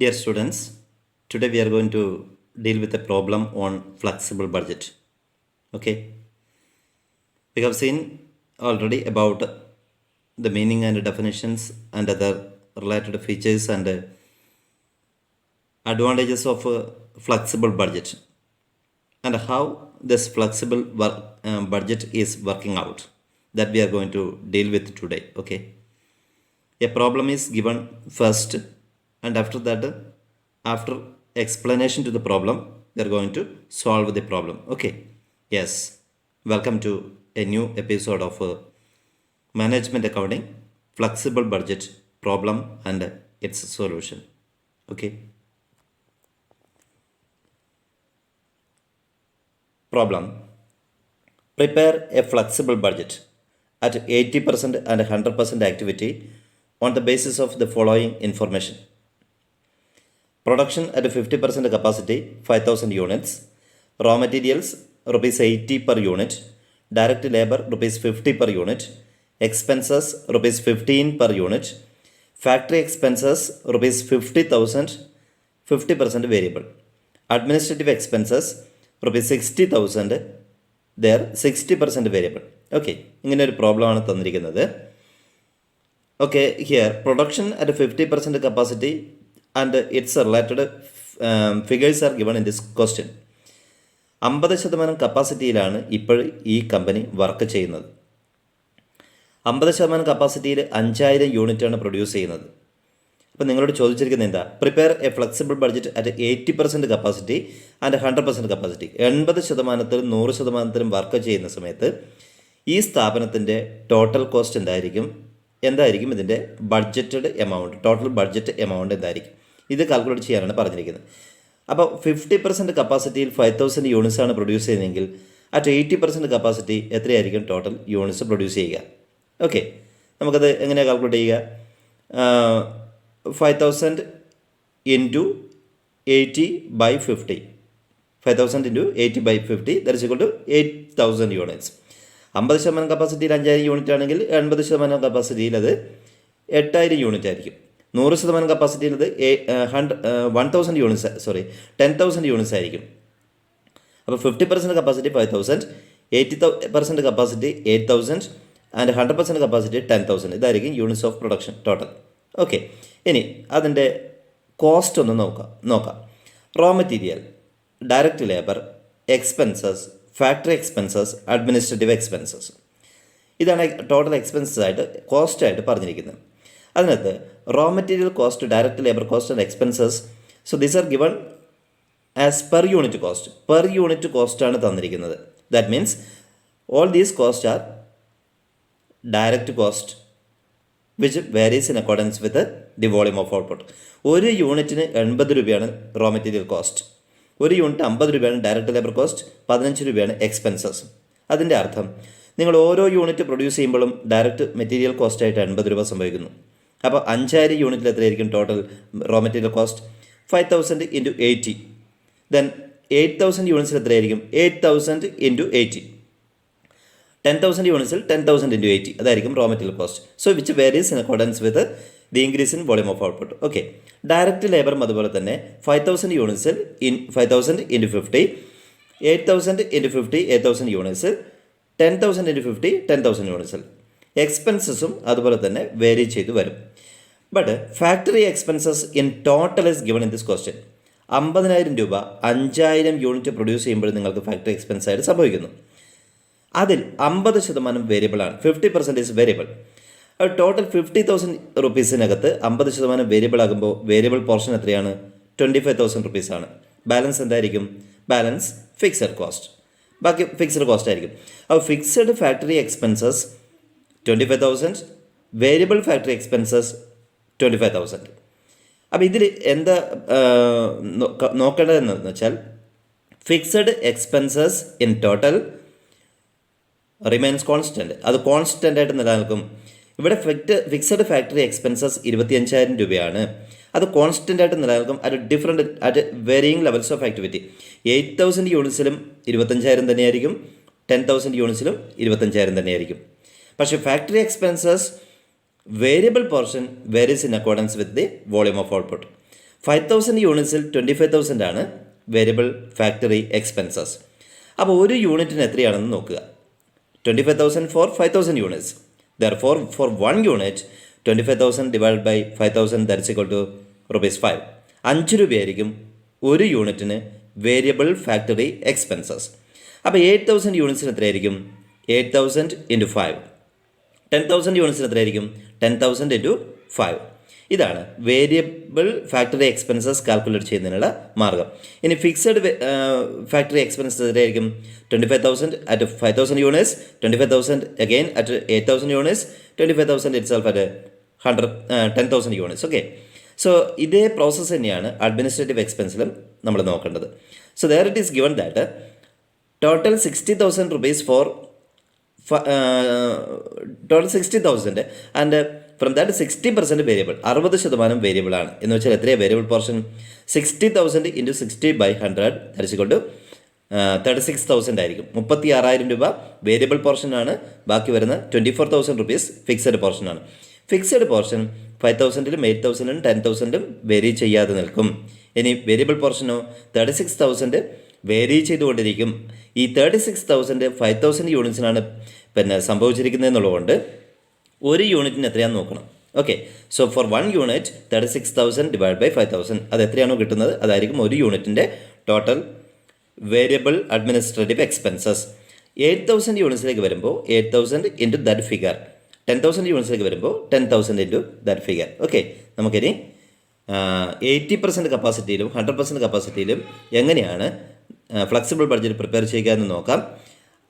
Dear students, today we are going to deal with a problem on flexible budget. Okay, we have seen already about the meaning and definitions and other related features and advantages of a flexible budget and how this flexible budget is working out that we are going to deal with today. Okay, a problem is given first, and after that, after explanation to the problem, we are going to solve the problem. Okay, yes, welcome to a new episode of management accounting flexible budget problem and its solution. Okay, problem: prepare a flexible budget at 80% and 100% activity on the basis of the following information. Production at 50% capacity, 5,000 units. Raw materials, rupees 80 per unit. Direct labor, rupees 50 per unit. Expenses, rupees 15 per unit. Factory expenses, rupees 50,000, 50% variable. Administrative expenses, rupees 60,000, there 60% variable. Okay, ഇങ്ങനെ ഒരു പ്രോബ്ലമാണ് തന്നിരിക്കുന്നത്. Okay, here production at 50% capacity and its related figures are given in this question. 50% കപ്പാസിറ്റിയിലാണ് ഇപ്പോൾ ഈ company work ചെയ്യുന്നത്. 50% കപ്പാസിറ്റിയിൽ 5,000 യൂണിറ്റാണ് produce ചെയ്യുന്നത്. അപ്പോൾ നിങ്ങളോട് ചോദിച്ചിരിക്കുന്നത് എന്താ? Prepare a flexible budget at 80% capacity and 100% capacity. 80%-ലും 100%-ലും വർക്ക് ചെയ്യുന്ന സമയത്ത് ഈ സ്ഥാപനത്തിൻ്റെ ടോട്ടൽ കോസ്റ്റ് എന്തായിരിക്കും ഇതിൻ്റെ budgeted amount, total budget amount എന്തായിരിക്കും? ഇത് കാൽക്കുലേറ്റ് ചെയ്യാനാണ് പറഞ്ഞിരിക്കുന്നത്. അപ്പോൾ 50% കപ്പാസിറ്റിയിൽ 5,000 യൂണിറ്റ്സ് ആണ് പ്രൊഡ്യൂസ് ചെയ്യുന്നതെങ്കിൽ അറ്റ് 80% കപ്പാസിറ്റി എത്രയായിരിക്കും ടോട്ടൽ യൂണിറ്റ്സ് പ്രൊഡ്യൂസ് ചെയ്യുക? ഓക്കെ, നമുക്കത് എങ്ങനെയാണ് കാൽക്കുലേറ്റ് ചെയ്യുക? 5,000 into 80/50. 5,000 into 80/50 that is equal to 8,000 units. 50% കപ്പാസിറ്റിയിൽ 5,000 യൂണിറ്റ് ആണെങ്കിൽ 80% കപ്പാസിറ്റിയിൽ അത് 8,000 യൂണിറ്റ് ആയിരിക്കും. 100% കപ്പാസിറ്റിയിൽ അത് 10,000 യൂണിറ്റ്സ് ആയിരിക്കും. അപ്പോൾ 50% കപ്പാസിറ്റി 5,000, 80% കപ്പാസിറ്റി 8,000 ആൻഡ് 100% കപ്പാസിറ്റി 10,000. ഇതായിരിക്കും units of production total. Okay, ഇനി അതിൻ്റെ കോസ്റ്റ് ഒന്ന് നോക്കാം. Raw material, direct labour, expenses, factory expenses, administrative expenses. ഇതാണ് ടോട്ടൽ എക്സ്പെൻസസ് ആയിട്ട് കോസ്റ്റായിട്ട് പറഞ്ഞിരിക്കുന്നത്. അതിനകത്ത് raw material cost, direct labour cost and expenses, so these are given as per unit കോസ്റ്റാണ് തന്നിരിക്കുന്നത്. That means all these cost are direct cost which varies in accordance with the volume of output. ഒരു യൂണിറ്റിന് 80 രൂപയാണ് raw material cost, ഒരു unit 50 രൂപയാണ് direct labour cost, 15 രൂപയാണ് expenses. അതിൻ്റെ അർത്ഥം നിങ്ങൾ ഓരോ യൂണിറ്റ് പ്രൊഡ്യൂസ് ചെയ്യുമ്പോഴും ഡയറക്റ്റ് മെറ്റീരിയൽ കോസ്റ്റായിട്ട് 80 രൂപ സംഭവിക്കുന്നു. അപ്പോൾ 5,000 യൂണിറ്റിൽ എത്രയായിരിക്കും total raw material cost? 5,000 into 80. Then 8,000 യൂണിറ്റ്സിൽ എത്രയായിരിക്കും? 8,000 ഇൻറ്റു 80. 10,000 യൂണിറ്റ്സിൽ 10,000 ഇൻറ്റു 80 അതായിരിക്കും raw material cost. So which varies in accordance with the increase in volume of output. Okay, direct ലേബറും അതുപോലെ തന്നെ 5,000 യൂണിറ്റ്സിൽ 5,000 ഇൻറ്റു 50, 8,000 ഇൻറ്റു 50, 8,000 യൂണിറ്റ്സിൽ, 10,000 ഇൻറ്റു 50, 10,000 യൂണിറ്റ്സിൽ. എക്സ്പെൻസസും അതുപോലെ തന്നെ വേരി ചെയ്തു വരും. But factory expenses in total is given in this question. 50,000 രൂപ 5,000 യൂണിറ്റ് പ്രൊഡ്യൂസ് ചെയ്യുമ്പോൾ നിങ്ങൾക്ക് ഫാക്ടറി എക്സ്പെൻസ് ആയിട്ട് സംഭവിക്കുന്നു. അതിൽ 50% വേരിയബിളാണ്, 50% ഈസ് വേരിയബിൾ. ടോട്ടൽ 50,000 റുപ്പീസിനകത്ത് 50% വേരിയബിൾ ആകുമ്പോൾ വേരിയബിൾ പോർഷൻ എത്രയാണ്? 25,000 റുപ്പീസാണ്. ബാലൻസ് എന്തായിരിക്കും? ബാലൻസ് ഫിക്സഡ് കോസ്റ്റ്, ബാക്കി ഫിക്സഡ് കോസ്റ്റ് ആയിരിക്കും. അപ്പോൾ fixed factory expenses 25,000, variable factory expenses 25,000. അപ്പോൾ ഇതിൽ എന്താ നോക്കേണ്ടതെന്ന് വെച്ചാൽ fixed expenses in total remains constant, അത് കോൺസ്റ്റൻ്റ് ആയിട്ട് നിലനിൽക്കും. ഇവിടെ ഫിക്സഡ് ഫാക്ടറി എക്സ്പെൻസസ് 25,000 രൂപയാണ്, അത് കോൺസ്റ്റൻ്റ് ആയിട്ട് നിലനിൽക്കും at varying levels of activity. 8,000 യൂണിറ്റ്സിലും 25,000 തന്നെയായിരിക്കും, 10,000 യൂണിറ്റ്സിലും 25,000 തന്നെയായിരിക്കും. പക്ഷേ factory expenses variable portion varies in accordance with the volume of output. 5,000 യൂണിറ്റ്സിൽ 25,000 ആണ് വേരിയബിൾ ഫാക്ടറി എക്സ്പെൻസസ്. അപ്പോൾ ഒരു യൂണിറ്റിന് എത്രയാണെന്ന് നോക്കുക. 25,000 four 5,000 units. Therefore, for 1 unit, 25,000 divided by 5,000, that's equal to ₹5. 5 രൂപയായിരിക്കും ഒരു യൂണിറ്റിന് വേരിയബിൾ ഫാക്ടറി എക്സ്പെൻസസ്. അപ്പോൾ 8,000 യൂണിറ്റ്സിന് എത്രയായിരിക്കും? 8,000 ഇൻറ്റു 5. 10,000 യൂണിറ്റ്സിന് എത്രയായിരിക്കും? 10,000 ഇൻറ്റു 5. ഇതാണ് വേരിയബിൾ ഫാക്ടറി എക്സ്പെൻസസ് കാൽക്കുലേറ്റ് ചെയ്യുന്നതിനുള്ള മാർഗം. ഇനി ഫിക്സഡ് ഫാക്ടറി എക്സ്പെൻസസ് എത്രയായിരിക്കും? 25,000 at 5,000 units, 25,000 again at 8,000 units, 25,000 itself at 10,000 units. Okay, so ഇതേ പ്രോസസ്സ് തന്നെയാണ് അഡ്മിനിസ്ട്രേറ്റീവ് എക്സ്പെൻസിലും നമ്മൾ നോക്കേണ്ടത്. So there it is given that total 60,000 rupees for total 60,000 and from that 60% variable, 60% variable ആണ്. എന്ന് വെച്ചാൽ എത്രയാണ് variable portion? 60,000 into 60/100 that is equal to 36,000 ആയിരിക്കും. 36,000 രൂപ വേരിയബിൾ പോർഷനാണ്. ബാക്കി വരുന്ന 24,000 rupees ഫിക്സഡ് പോർഷനാണ്. ഫിക്സഡ് പോർഷൻ 5,000-ലും 8,000-ലും 10,000-ലും വേരി ചെയ്യാതെ നിൽക്കും. ഇനി വേരിയബിൾ പോർഷനോ 36,000 വേരി ചെയ്തുകൊണ്ടിരിക്കും. ഈ 36,000 5,000 യൂണിറ്റ്സിനാണ് സംഭവിച്ചിരിക്കുന്നത് എന്നുള്ളതുകൊണ്ട് ഒരു യൂണിറ്റിന് എത്രയാണെന്ന് നോക്കണം. Okay, so for 1 unit 36,000 divide by 5,000, അത് എത്രയാണോ കിട്ടുന്നത് അതായിരിക്കും ഒരു യൂണിറ്റിൻ്റെ ടോട്ടൽ വേരിയബിൾ അഡ്മിനിസ്ട്രേറ്റീവ് എക്സ്പെൻസസ്. 8,000 യൂണിറ്റ്സിലേക്ക് വരുമ്പോൾ 8,000 ഇൻറ്റു ദാറ്റ് ഫിഗർ, 10,000 യൂണിറ്റ്സിലേക്ക് വരുമ്പോൾ 10,000 ഇൻറ്റു ദാറ്റ് ഫിഗർ. ഓക്കെ, നമുക്കിനി 80% കപ്പാസിറ്റിയിലും 100% കപ്പാസിറ്റിയിലും എങ്ങനെയാണ് ഫ്ലെക്സിബിൾ ബഡ്ജറ്റ് പ്രിപ്പയർ ചെയ്യുക എന്ന് നോക്കാം.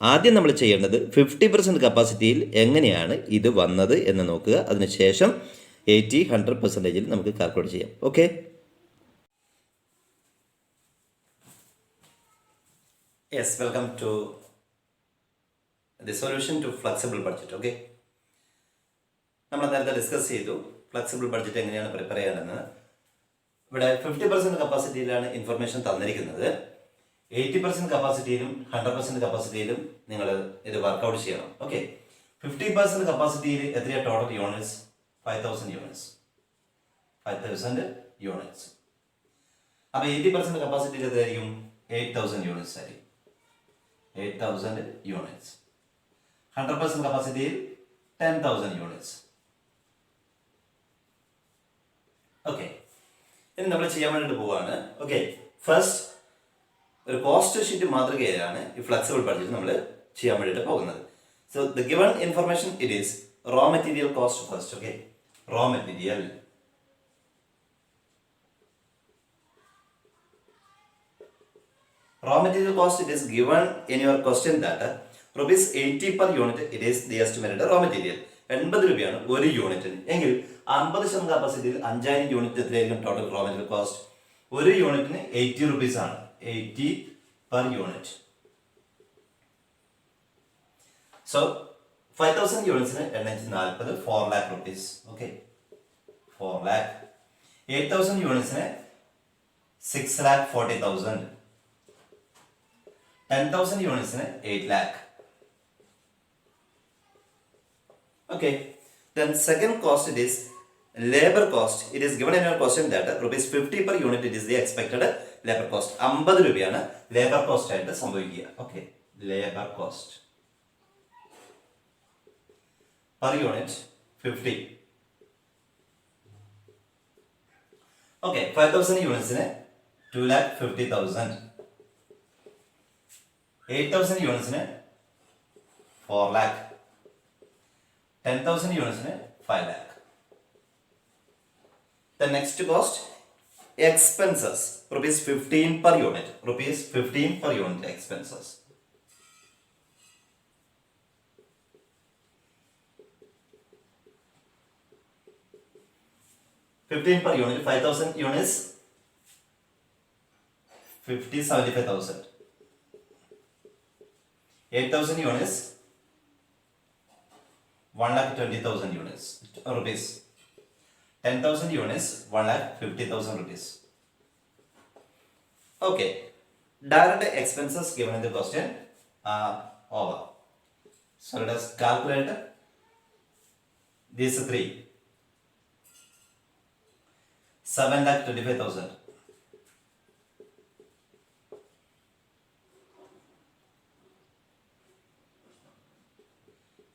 ആദ്യം നമ്മൾ ചെയ്യേണ്ടത് 50% കപ്പാസിറ്റിയിൽ എങ്ങനെയാണ് ഇത് വന്നത് എന്ന് നോക്കുക. അതിനുശേഷം 80-100% നമുക്ക് കാൽക്കുലേറ്റ് ചെയ്യാം. Okay, yes, welcome to the solution to flexible budget. Okay, നമ്മൾ നേരത്തെ ഡിസ്കസ് ചെയ്തു ഫ്ലെക്സിബിൾ ബഡ്ജറ്റ് എങ്ങനെയാണ് പ്രിപ്പയർ ചെയ്യേണ്ടതെന്ന്. ഇവിടെ 50% കപ്പാസിറ്റിയിലാണ് ഇൻഫർമേഷൻ തന്നിരിക്കുന്നത്. 80% കപ്പാസിറ്റിയിലും 100% കപ്പാസിറ്റിയിലും നിങ്ങൾ ഇത് വർക്കൗട്ട് ചെയ്യണം. ഓക്കെ, 50% കപ്പാസിറ്റിയിൽ എത്രയാണ് ടോട്ടൽ യൂണിറ്റ്സ്? 5,000 യൂണിറ്റ്സ്. 5,000 യൂണിറ്റ്സ്. അപ്പോൾ 80% കപ്പാസിറ്റിയിൽ എത്രയായിരിക്കും? 8,000 യൂണിറ്റ്സ് ആയിരിക്കും. 8,000 യൂണിറ്റ്സ്. 100% കപ്പാസിറ്റിയിൽ 10,000 യൂണിറ്റ്സ്. ഓക്കെ, ഇനി നമ്മൾ ചെയ്യാൻ വേണ്ടിയിട്ട് പോവുകയാണ്. ഓക്കെ, ഫസ്റ്റ് ഒരു കോസ്റ്റ് ഷീറ്റ് മാതൃകയിലാണ് ഈ ഫ്ലെക്സിബിൾ ബഡ്ജറ്റ് നമ്മൾ ചെയ്യാൻ വേണ്ടിയിട്ട് പോകുന്നത്. So the given information it is raw material cost first. Okay, raw material cost, it is given in your question that ₹80 per unit it is the estimated raw material. 80 രൂപയാണ് ഒരു യൂണിറ്റിന്. എങ്കിൽ 50% കപ്പാസിറ്റിയിൽ 5,000 unit എത്രയായിരിക്കും ടോട്ടൽ റോ മെറ്റീരിയൽ കോസ്റ്റ്? ഒരു യൂണിറ്റിന് 80 rupees ആണ്. 80 per unit. So 5,000 യൂണിറ്റ്സിന് 840, 4 lakh rupees. Okay, 4 lakh. 8,000 യൂണിറ്റ്സിന് 6,40,000. 10,000 യൂണിറ്റ്സിന് 8 lakh. Okay, then second cost it is labor cost. It is given in your question that ₹50 per unit it is the expected labor cost. 50 രൂപയാണ് labour cost ആയിട്ട് സംഭവിക്കുക. Okay, labour cost per unit 50. Okay, 5,000 യൂണിറ്റ്സിന് 2,50,000. 8,000 യൂണിറ്റ്സിന് 4 lakh. 10,000 യൂണിറ്റ്സിന് 5 lakh. The next cost, expenses, ₹15 per unit. ₹15 per unit expenses. $15 per unit. 5,000 units, 75,000. 8,000 units, 1,20,000 units rupees. 10,000 units, 1,50,000 rupees. Okay, direct expenses given in the question are over. So let us calculate these three. 7,25,000.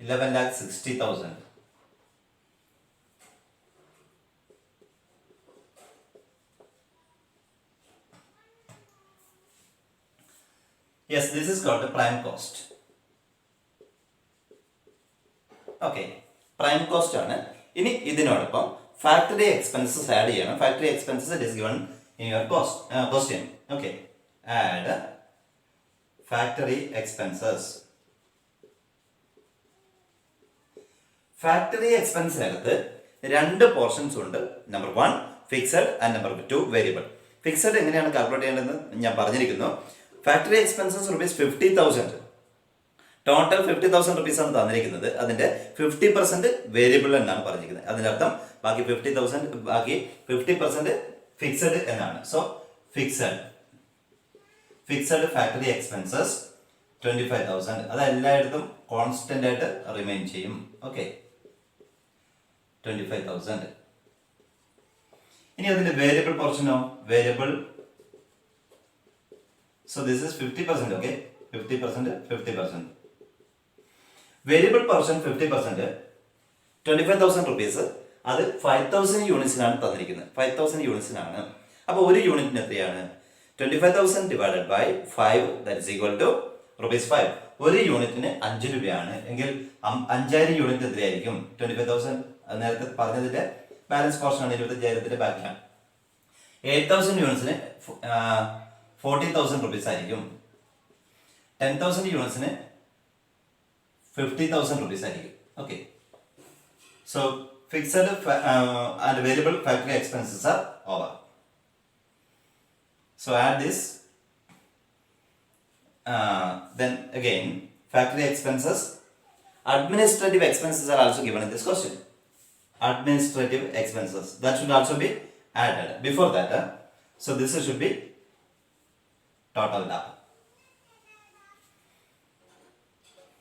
11,60,000. Yes, this is called the prime cost. Okay, prime cost ആണ്. ഇനി ഇതിനോടൊപ്പം factory expenses add ചെയ്യണം. Factory expenses it is given in your question. Okay, add factory expenses. Factory എക്സ്പെൻസിനകത്ത് രണ്ട് portions ഉണ്ട്. Number 1 fixed and number 2 variable. Fixed എങ്ങനെയാണ് calculate ചെയ്യേണ്ടതെന്ന് ഞാൻ പറഞ്ഞിരിക്കുന്നു. Factory expenses ₹50,000. ടോട്ടൽ 50,000 റുപ്പീസ് ആണ് തന്നിരിക്കുന്നത്. അതിന്റെ 50% വേരിയബിൾ എന്നാണ് പറഞ്ഞിരിക്കുന്നത്. അതിന്റെ അർത്ഥം ബാക്കി 50,000 ബാക്കി 50% ഫിക്സഡ് എന്നാണ്. So fixed factory expenses 25,000. അത് എല്ലായിടത്തും കോൺസ്റ്റന്റ് ആയിട്ട് റിമെയിൻ ചെയ്യും. ഓക്കെ, 25,000. ഇനി അതിന്റെ വേരിയബിൾ പോർഷനോ? Variable, so this is 50%. okay, 50%. Variable portion 50%, 25,000 rupees. അത് 5,000 യൂണിറ്റ്സിനാണ് തന്നിരിക്കുന്നത്. 5,000 യൂണിറ്റ്സിനാണ്. അപ്പോൾ ഒരു യൂണിറ്റിന് എത്രയാണ്? 25,000 divided by 5 that is equal to ₹5. ഒരു യൂണിറ്റിന് 5 രൂപയാണ് എങ്കിൽ 5,000 യൂണിറ്റ് എത്രയായിരിക്കും? 25,000 നേരത്തെ പറഞ്ഞതിന്റെ ബാലൻസ് പോർഷൻ ആണ്. 25,000ന്റെ ബാക്കിയാണ്. 8,000 യൂണിറ്റ്സിന് 14,000 റുപ്പീസ് ആയിരിക്കും. 10,000 യൂണിറ്റ്സിന് 50,000 റുപ്പീസ് ആയിരിക്കും. Okay, so fixed and variable factory expenses are over. So add this. Then again, factory expenses, administrative expenses are also given in this question. Administrative expenses, that should also be added before that. So this should be total up.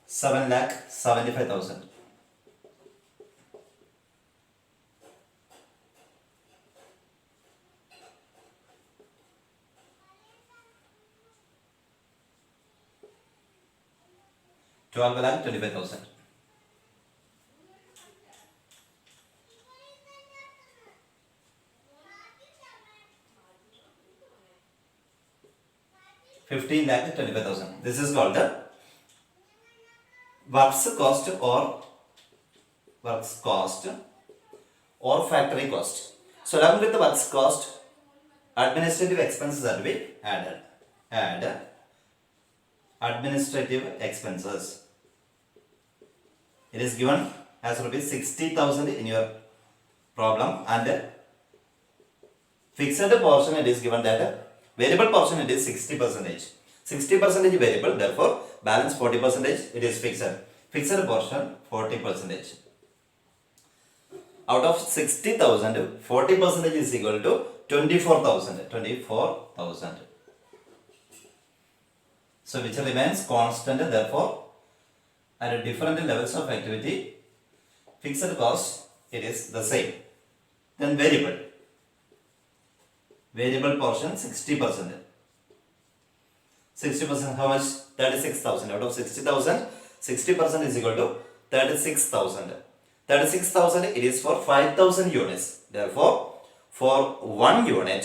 7,75,000. $12,25,000. $15,25,000. This is called the works cost or factory cost. So along with the works cost, administrative expenses are to be added. Add administrative expenses. It is given as ₹60,000 in your problem, and fixed portion it is given that variable portion it is 60%. 60% variable, therefore balance 40% it is fixed. Fixed portion 40%. Out of 60,000, 40% is equal to 24,000. 24,000. So which remains constant, therefore at different levels of activity, fixed cost it is the same. Then variable portion 60%. 60% how much? 36,000. Out of 60,000, 60% is equal to 36,000. 36,000 it is for 5,000 units. Therefore, for 1 unit,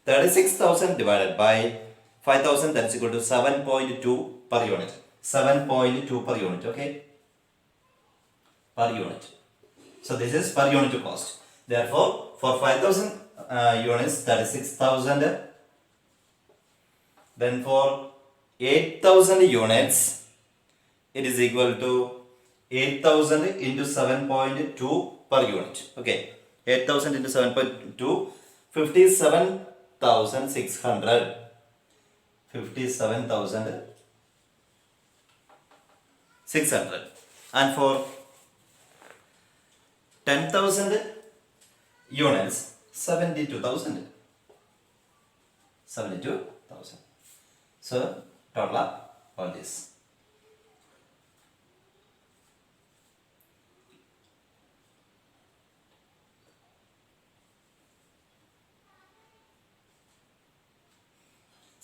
36,000 divided by 5,000, that is equal to 7.2 per unit. 7.2 per unit, okay? Per unit. So this is per unit cost. Therefore, for 5,000 units, 36,000. Then for 8,000 units, it is equal to 8,000 into 7.2 per unit. Okay, 8,000 into 7.2, 57,600. 57,600. And for 10,000 units, 72,000. 72,000. So total up all this.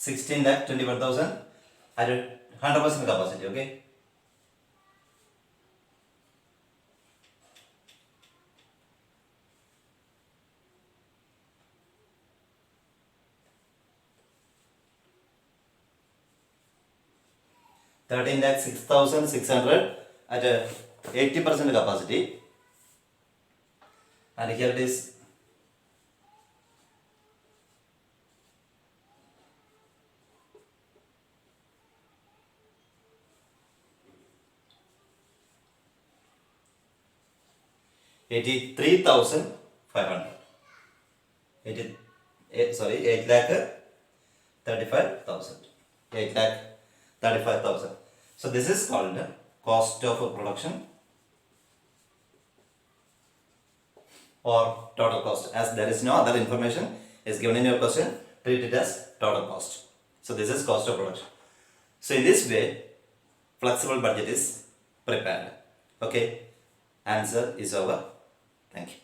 16,21,000 at 100% capacity. Okay. $13,06,600 at 80% capacity, and here it is $83,500. 8,35,000. 8,35,000. So this is called cost of production or total cost. As there is no other information is given in your question, treat it as total cost. So this is cost of production. So in this way, flexible budget is prepared. Okay, answer is over. Thank you.